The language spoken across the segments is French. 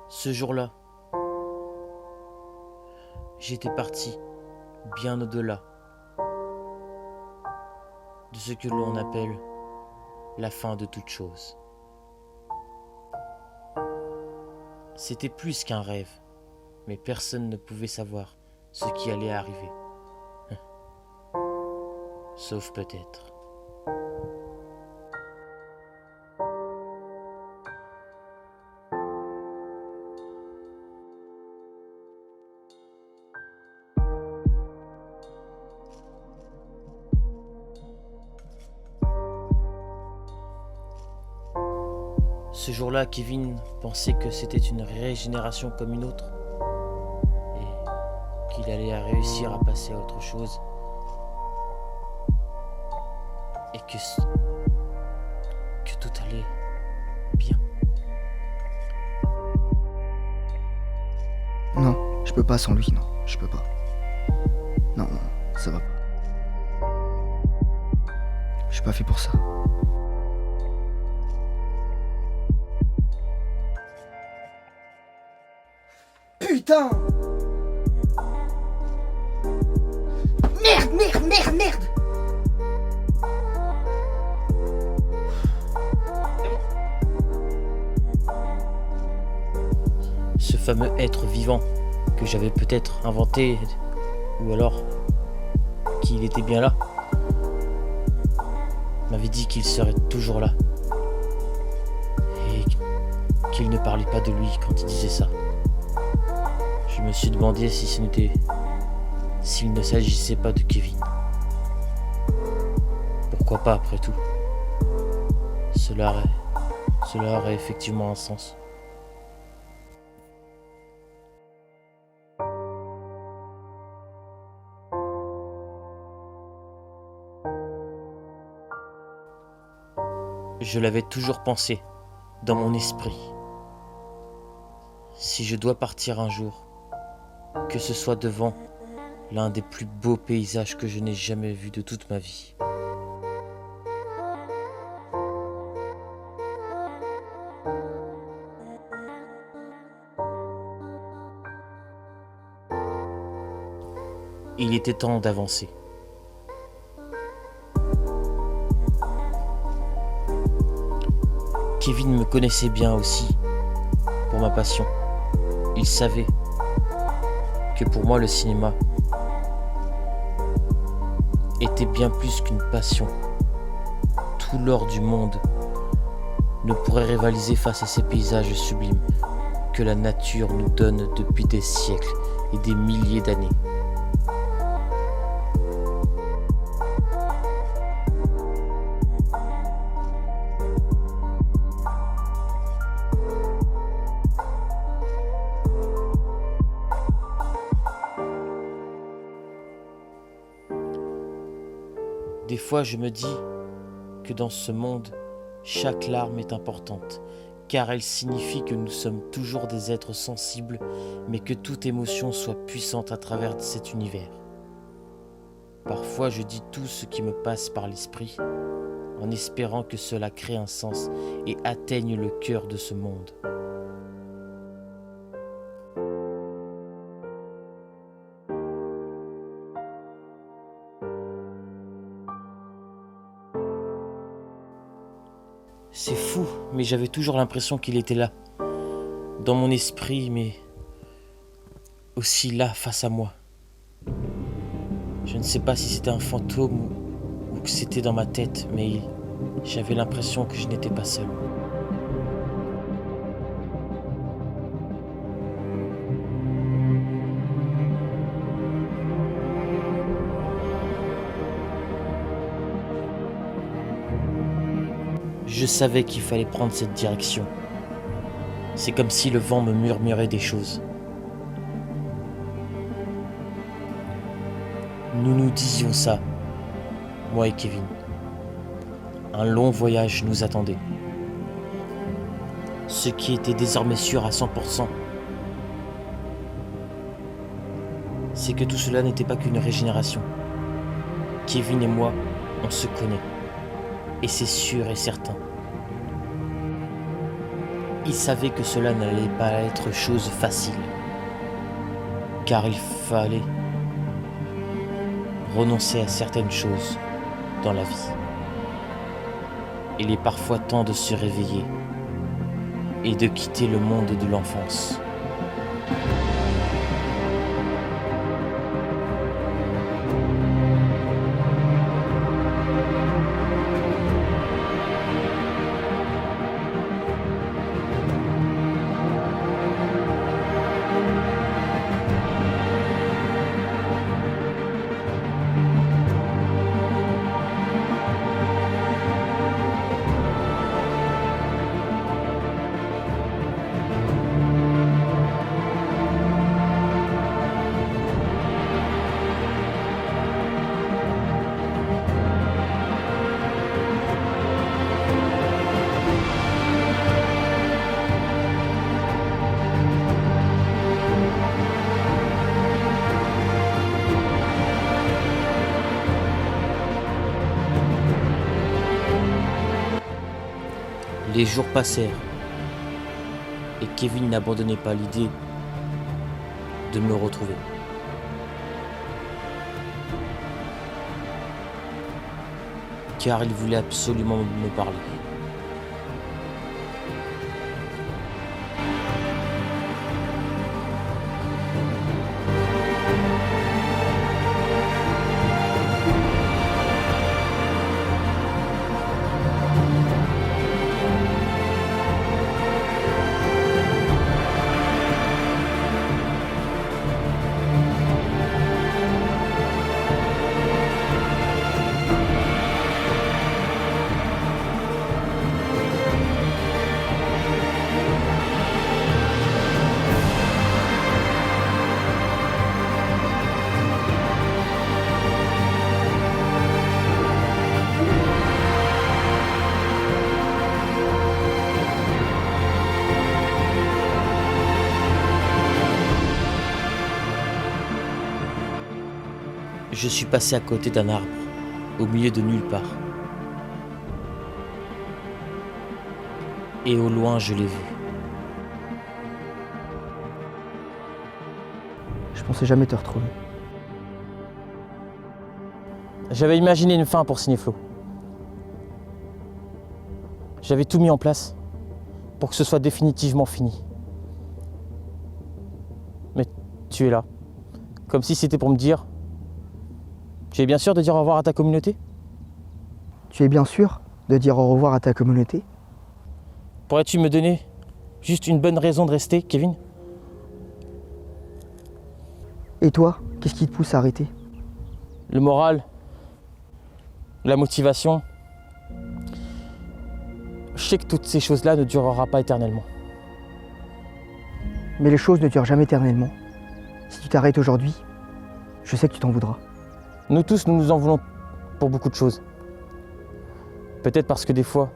Ce jour-là, j'étais parti bien au-delà de ce que l'on appelle la fin de toute chose. C'était plus qu'un rêve, mais personne ne pouvait savoir ce qui allait arriver. Sauf peut-être. Ce jour-là, Kevin pensait que c'était une régénération comme une autre et qu'il allait réussir à passer à autre chose et que tout allait bien. Non, je peux pas sans lui, non, je peux pas. Non, non, ça va pas. Je suis pas fait pour ça. Putain! Merde! Ce fameux être vivant que j'avais peut-être inventé, ou alors qu'il était bien là, m'avait dit qu'il serait toujours là et qu'il ne parlait pas de lui quand il disait ça. Je me suis demandé s'il ne s'agissait pas de Kevin. Pourquoi pas après tout? Cela aurait effectivement un sens. Je l'avais toujours pensé, dans mon esprit. Si je dois partir un jour, que ce soit devant l'un des plus beaux paysages que je n'ai jamais vus de toute ma vie. Il était temps d'avancer. Kevin me connaissait bien aussi pour ma passion. Il savait que pour moi le cinéma était bien plus qu'une passion. Tout l'or du monde ne pourrait rivaliser face à ces paysages sublimes que la nature nous donne depuis des siècles et des milliers d'années. Des fois, je me dis que dans ce monde, chaque larme est importante, car elle signifie que nous sommes toujours des êtres sensibles, mais que toute émotion soit puissante à travers cet univers. Parfois, je dis tout ce qui me passe par l'esprit, en espérant que cela crée un sens et atteigne le cœur de ce monde. C'est fou, mais j'avais toujours l'impression qu'il était là, dans mon esprit, mais aussi là, face à moi. Je ne sais pas si c'était un fantôme ou que c'était dans ma tête, mais j'avais l'impression que je n'étais pas seul. Je savais qu'il fallait prendre cette direction. C'est comme si le vent me murmurait des choses. Nous nous disions ça, moi et Kevin. Un long voyage nous attendait. Ce qui était désormais sûr à 100%, c'est que tout cela n'était pas qu'une régénération. Kevin et moi, on se connaît. Et c'est sûr et certain. Il savait que cela n'allait pas être chose facile, car il fallait renoncer à certaines choses dans la vie. Il est parfois temps de se réveiller et de quitter le monde de l'enfance. Les jours passèrent et Kevin n'abandonnait pas l'idée de me retrouver. Car il voulait absolument me parler. Je suis passé à côté d'un arbre, au milieu de nulle part. Et au loin, je l'ai vu. Je pensais jamais te retrouver. J'avais imaginé une fin pour Cinéflo. J'avais tout mis en place pour que ce soit définitivement fini. Mais tu es là, comme si c'était pour me dire: tu es bien sûr de dire au revoir à ta communauté? Tu es bien sûr de dire au revoir à ta communauté? Pourrais-tu me donner juste une bonne raison de rester, Kevin? Et toi, qu'est-ce qui te pousse à arrêter? Le moral, la motivation. Je sais que toutes ces choses-là ne durera pas éternellement. Mais les choses ne durent jamais éternellement. Si tu t'arrêtes aujourd'hui, je sais que tu t'en voudras. Nous tous, nous nous en voulons pour beaucoup de choses. Peut-être parce que des fois,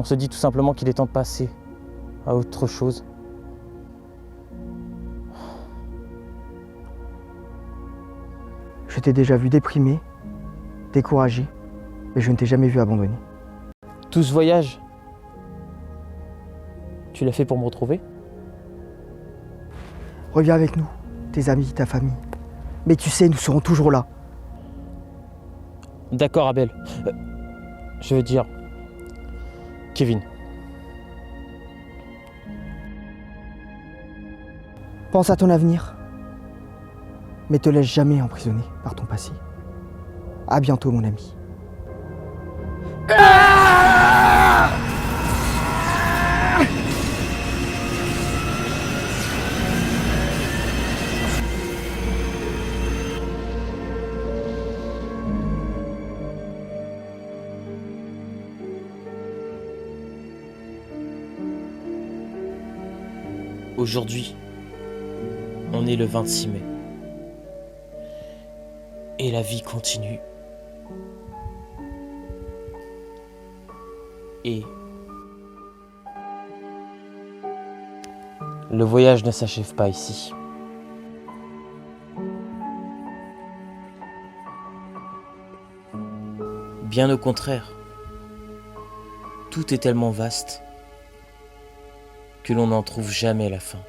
on se dit tout simplement qu'il est temps de passer à autre chose. Je t'ai déjà vu déprimé, découragé, mais je ne t'ai jamais vu abandonné. Tout ce voyage, tu l'as fait pour me retrouver? Reviens avec nous, tes amis, ta famille. Mais tu sais, nous serons toujours là. D'accord, Abel. Je veux dire, Kevin. Pense à ton avenir, mais te laisse jamais emprisonner par ton passé. À bientôt, mon ami. Aujourd'hui, on est le 26 mai. Et la vie continue. Et le voyage ne s'achève pas ici. Bien au contraire, tout est tellement vaste que l'on n'en trouve jamais la fin.